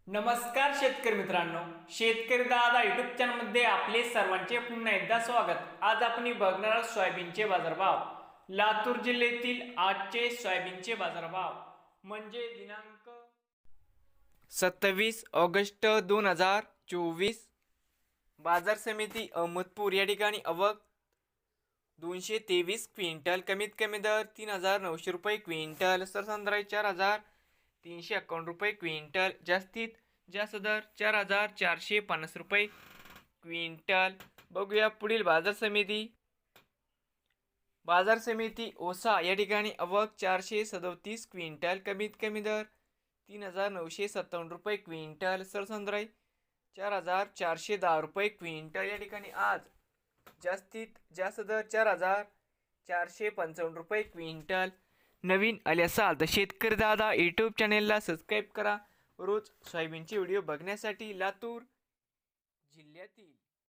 नमस्कार शेतकरी मित्रांनो, शेतकरी दादा युट्यूब चॅनलमध्ये आपले सर्वांचे पुन्हा एकदा स्वागत। आज आपण बघणार आहोत सोयाबीनचे बाजारभाव। लातूर जिल्ह्यातील आजचे सोयाबीनचे बाजारभाव म्हणजे दिनांक 27 ऑगस्ट 2024। बाजार समिती अहमदपूर या ठिकाणी आवक 223 क्विंटल, कमीत कमी दर 3900 रुपये क्विंटल, सरसंद्राई 4351 रुपये क्विंटल, जास्तीत जास्त दर 4450 रुपये क्विंटल। बघूया पुढील बाजार समिती ओसा या ठिकाणी आवक 437 क्विंटल, कमीत कमी दर 3957 रुपये क्विंटल, सरसंद्राई 4410 रुपये क्विंटल। या ठिकाणी आज जास्तीत जास्त दर 4455 रुपये क्विंटल। नवीन आले असाल तर शेतकरी दादा यूट्यूब चॅनेलला सबस्क्राईब करा रोज सोयाबीनचे व्हिडिओ बघण्यासाठी। लातूर जिल्ह्यातील